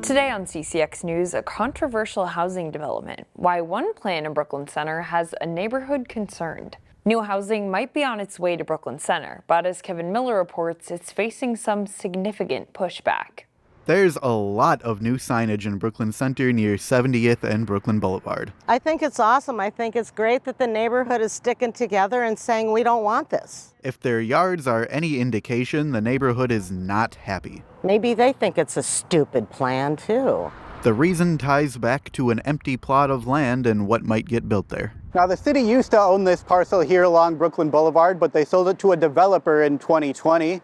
Today on CCX News, a controversial housing development. Why one plan in Brooklyn Center has a neighborhood concerned. New housing might be on its way to Brooklyn Center, but as Kevin Miller reports, it's facing some significant pushback. There's a lot of new signage in Brooklyn Center near 70th and Brooklyn Boulevard. I think it's awesome. I think it's great that the neighborhood is sticking together and saying we don't want this. If their yards are any indication, the neighborhood is not happy. Maybe they think it's a stupid plan, too. The reason ties back to an empty plot of land and what might get built there. Now, the city used to own this parcel here along Brooklyn Boulevard, but they sold it to a developer in 2020.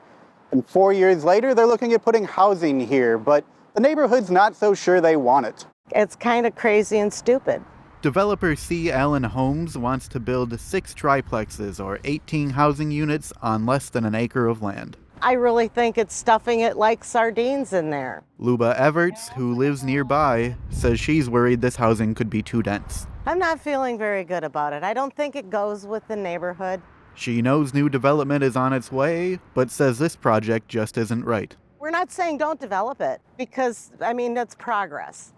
And 4 years later, they're looking at putting housing here, but the neighborhood's not so sure they want it. It's kind of crazy and stupid. Developer C. Allen Homes wants to build 6 triplexes or 18 housing units on less than an acre of land. I really think it's stuffing it like sardines in there. Luba Everts, who lives nearby, says she's worried this housing could be too dense. I'm not feeling very good about it. I don't think it goes with the neighborhood. She knows new development is on its way, but says this project just isn't right. We're not saying don't develop it because, that's progress.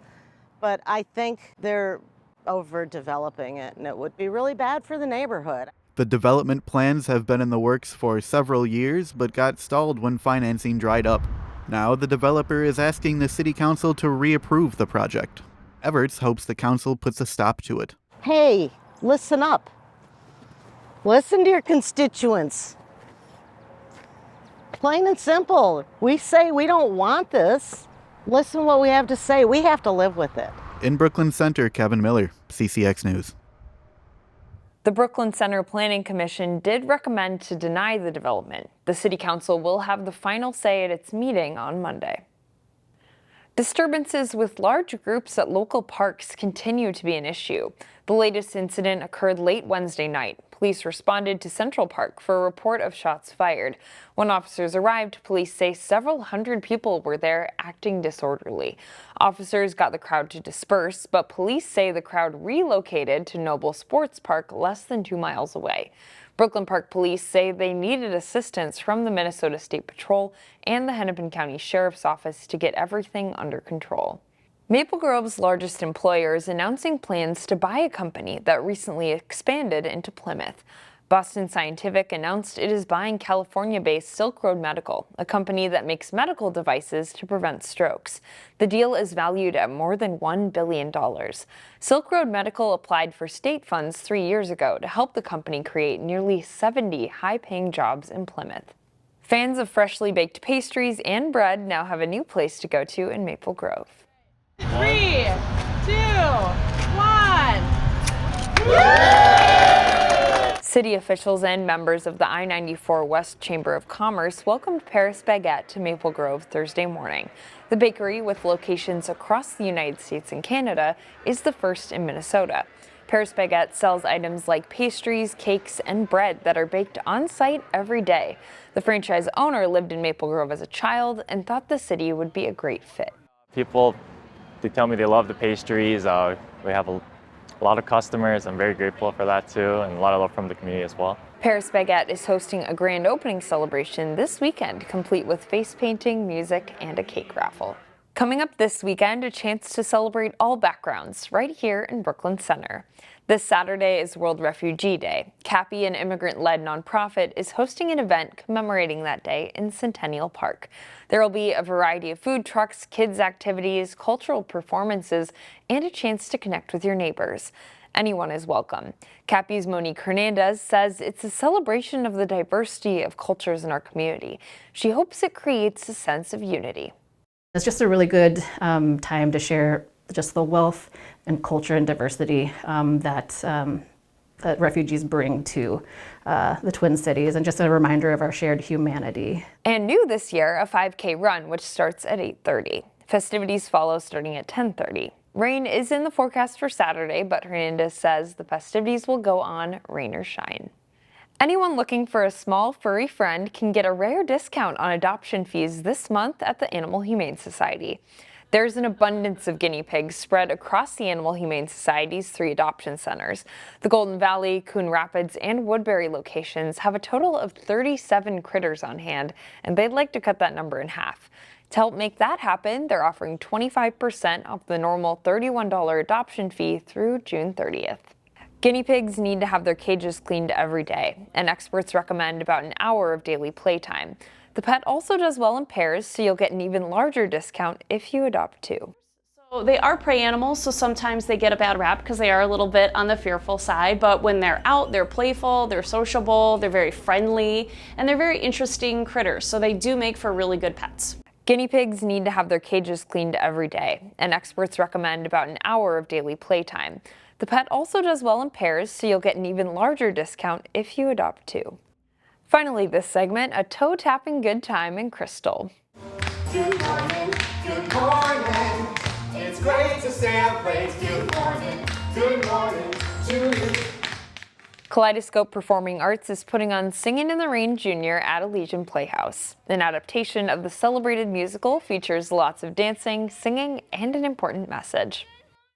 But I think they're overdeveloping it, and it would be really bad for the neighborhood. The development plans have been in the works for several years, but got stalled when financing dried up. Now the developer is asking the city council to reapprove the project. Everts hopes the council puts a stop to it. Hey, listen up. Listen to your constituents. Plain and simple. We say we don't want this. Listen to what we have to say. We have to live with it. In Brooklyn Center, Kevin Miller, CCX News. The Brooklyn Center Planning Commission did recommend to deny the development. The City Council will have the final say at its meeting on Monday. Disturbances with large groups at local parks continue to be an issue. The latest incident occurred late Wednesday night. Police responded to Central Park for a report of shots fired. When officers arrived, police say several hundred people were there acting disorderly. Officers got the crowd to disperse, but police say the crowd relocated to Noble Sports Park less than 2 miles away. Brooklyn Park Police say they needed assistance from the Minnesota State Patrol and the Hennepin County Sheriff's Office to get everything under control. Maple Grove's largest employer is announcing plans to buy a company that recently expanded into Plymouth. Boston Scientific announced it is buying California-based Silk Road Medical, a company that makes medical devices to prevent strokes. The deal is valued at more than $1 billion. Silk Road Medical applied for state funds 3 years ago to help the company create nearly 70 high-paying jobs in Plymouth. Fans of freshly baked pastries and bread now have a new place to go to in Maple Grove. 3, 2, 1. City officials and members of the I-94 West Chamber of Commerce welcomed Paris Baguette to Maple Grove Thursday morning. The bakery, with locations across the United States and Canada, is the first in Minnesota. Paris Baguette sells items like pastries, cakes, and bread that are baked on-site every day. The franchise owner lived in Maple Grove as a child and thought the city would be a great fit. People, they tell me they love the pastries. We have a lot of customers. I'm very grateful for that too, and a lot of love from the community as well. Paris Baguette is hosting a grand opening celebration this weekend, complete with face painting, music, and a cake raffle. Coming up this weekend, a chance to celebrate all backgrounds right here in Brooklyn Center. This Saturday is World Refugee Day. CAPI, an immigrant-led nonprofit, is hosting an event commemorating that day in Centennial Park. There will be a variety of food trucks, kids' activities, cultural performances, and a chance to connect with your neighbors. Anyone is welcome. CAPI's Monique Hernandez says it's a celebration of the diversity of cultures in our community. She hopes it creates a sense of unity. It's just a really good time to share just the wealth and culture and diversity that refugees bring to the Twin Cities, and just a reminder of our shared humanity. And new this year, a 5K run, which starts at 8:30. Festivities follow starting at 10:30. Rain is in the forecast for Saturday, but Hernandez says the festivities will go on rain or shine. Anyone looking for a small furry friend can get a rare discount on adoption fees this month at the Animal Humane Society. There's an abundance of guinea pigs spread across the Animal Humane Society's 3 adoption centers. The Golden Valley, Coon Rapids, and Woodbury locations have a total of 37 critters on hand, and they'd like to cut that number in half. To help make that happen, they're offering 25% off the normal $31 adoption fee through June 30th. Guinea pigs need to have their cages cleaned every day, and experts recommend about an hour of daily playtime. The pet also does well in pairs, so you'll get an even larger discount if you adopt 2. So they are prey animals, so sometimes they get a bad rap because they are a little bit on the fearful side, but when they're out, they're playful, they're sociable, they're very friendly, and they're very interesting critters, so they do make for really good pets. Guinea pigs need to have their cages cleaned every day, and experts recommend about an hour of daily playtime. The pet also does well in pairs, so you'll get an even larger discount if you adopt 2. Finally this segment, a toe-tapping good time in Crystal. Good morning, it's great to stay up late. Good morning to you. Kaleidoscope Performing Arts is putting on Singin' in the Rain Junior at Elysian Playhouse. An adaptation of the celebrated musical features lots of dancing, singing, and an important message.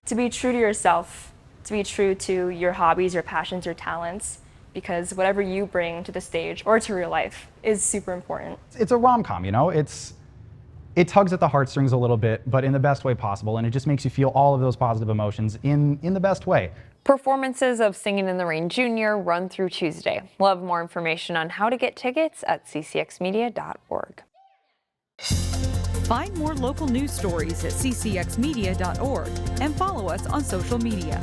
To be true to yourself, to be true to your hobbies, your passions, your talents, because whatever you bring to the stage or to real life is super important. It's a rom-com, you know? It tugs at the heartstrings a little bit, but in the best way possible, and it just makes you feel all of those positive emotions in the best way. Performances of Singin' in the Rain Junior run through Tuesday. We'll have more information on how to get tickets at ccxmedia.org. Find more local news stories at ccxmedia.org and follow us on social media.